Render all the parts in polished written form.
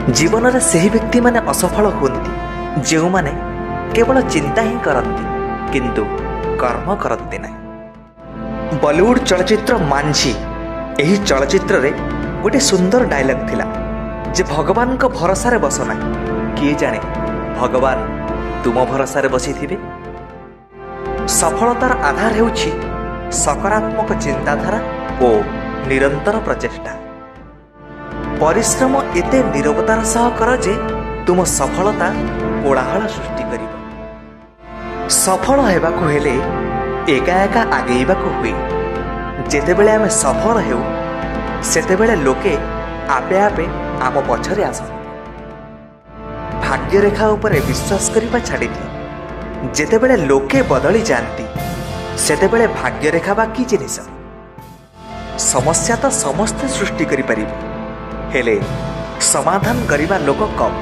जीवन में सही व्यक्ति माने असफल होती जो माने केवल चिंता ही करती किंतु कर्म करती नहीं। बॉलीवुड चलचित्र मांझी यही चलचित्र रे गोटे सुंदर डायलॉग थिला जे भगवान को भरोसा रे बस ना किए जाने भगवान तुम भरोसा रे बसी थिबे। सफलतार आधार हेउछि सकारात्मक चिंताधारा और निरंतर प्रचेष्टा। परिश्रम एते निरवतार सह कर जे तुम सफलता कोलाहल सृष्टि करिब। सफल हेबाकु हेले एका एका आगेइबाकु हुए। जेतेबेले आमे सफल हेउ सेतेबेले लोके आपे आपे आम पछरे आसନ୍ତି। भाग्य रेखा उपरे विश्वास करिबा छाड़ी दियो। जेतेबेले लोके बदली जानती सेतेबेले भाग्य रेखा बा कि जिनिस। समस्या तो समस्ते सृष्टि करि परिबे हेले समाधान करिबा लोक कम।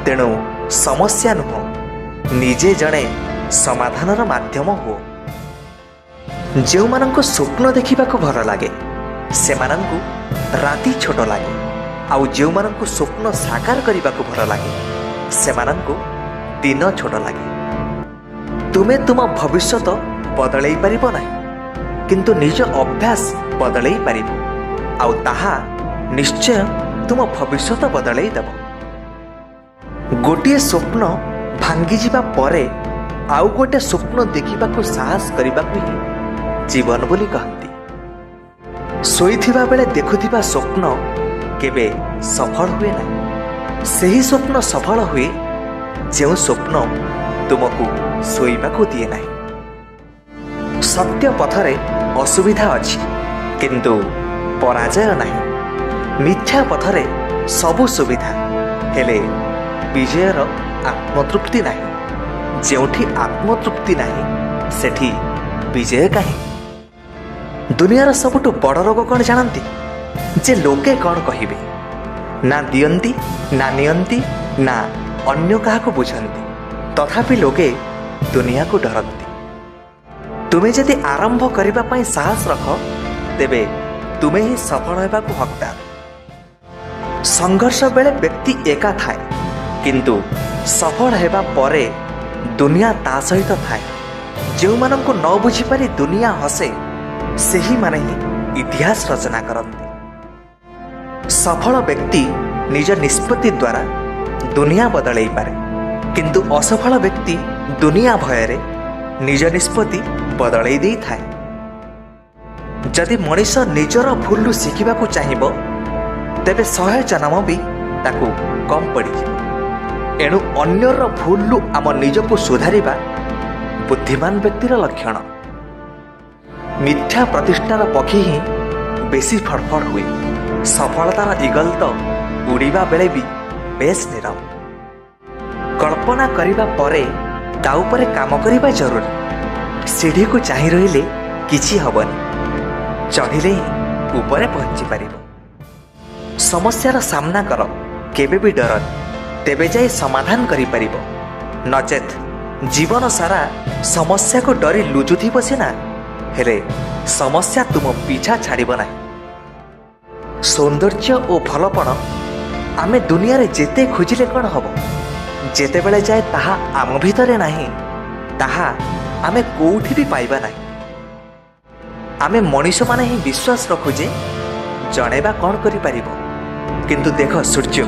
तेणु समस्या नुह निजे जणे समाधानर माध्यम हो। जो मानंको स्वप्न देखिबाको भल लागे सेमानंकु राति छोट लागे आउ जो मानंकु स्वप्न साकार करिबाको भल लागे सेमानंकु दिन छोट लागे। तुमे तुम भविष्य तो बदलई परिबो नाही किंतु निज अभ्यास बदलई परिबो आउ ताहा निश्चय तुम भविष्य तो बदलई देव। गोटे स्वप्न भांगी जिबा परे आउ गोटे स्वप्न देखिबाको साहस करिबाको ही जीवन बोली कहती। सोईथिबा बेले देखुथिबा स्वप्न केबे सफल हुए ना। सही स्वप्न सफल हुए जो स्वप्न तुमको सोईबाको दिए नाही। सत्य पथरे असुविधा अछि किंतु पराजय नाही। मिथ्या पथरे सबु सुविधा हेले विजयर आत्मतृप्ति नाही। जेउठी आत्मतृप्ति नाही सेठी विजय काहे। दुनियार सबुठु बड़ रोग कौन जानती जे लोके कौन कहिबे। ना दियंती ना नियंती ना अन्य काहाको बुझंती तथापि लोके दुनिया को डरती। तुमे जदि आरंभ करिबा पई साहस रख तेबे तुमे ही सफल हेबाको हकदार। संघर्ष बेले व्यक्ति एका थाए किंतु सफल हेबा परे दुनिया ता सहित थाए। जो मानंको न बुझी पारी दुनिया हसे सेही माने ही इतिहास रचना करती। सफल व्यक्ति निज निष्पत्ति द्वारा दुनिया बदलई पारे किंतु असफल व्यक्ति दुनिया भयरे निज निष्पत्ति बदलई देई थाए। जदि मनीष निजर भूलु शिखिबाकु चाहिबो तेबे 100 जन्म भी ताकू कम पड़ी। एणु अन्यर भूलु आम निजको सुधारिबा बुद्धिमान व्यक्तिर लक्षण। मिथ्या प्रतिष्ठार पक्षी ही बेसी फड़फड़ हुए। सफलतार इगल तो उड़ीबा बेले भी बेस नीरव। कल्पना करिबा परे ता उपरे काम करिबा जरूरी। सीढ़ी को चाहि रहिले किछि हबनी चढ़िले ही ऊपरे पहुंची पारिबो। समस्यार सामना कर केबे भी डर तेबे जाई समाधान करि परिबो। नचेत जीवन सारा समस्या को डरी लुचुथि बसिना हेले समस्या तुम पीछा छाड़िब नाही। सौंदर्य और भलपण आमे दुनिया रे जेते खोजिले कौन हबो जेते बेले जाए ताहा आम भितरे नाही ताहा आमे कोउठी भी पाइबा नाही। आमे मनीष माने ही विश्वास रखुजे जणेबा कौन करि परिबो किंतु देख सूर्य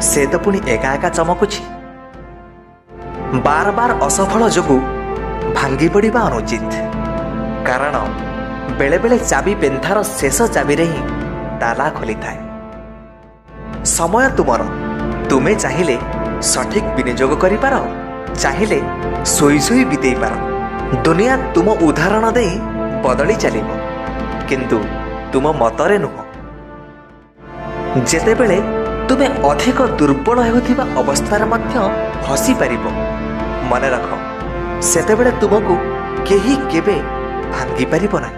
से तो पुणी एका एका चमकुछि। बार बार असफल जोगु भांगी पड़िबा अनुचित कारण बेले बेले चाबी पेंथार शेष चाबी रे ही ताला खोली थाए। समय तुमर तुमे चाहिए सठिक विनियोग करि पार चाहिए सोई सोई बितेई पार। दुनिया तुम उदाहरण दे बदली चलिबो किंतु तुम मतरे नुह। जेतेबेले तुमे अधिक दुर्बल हेउथिबा अवस्थार मध्य हसी पारिबो मने रख सेतेबेले तुमको केही केबे भांगी पारिबो नाही।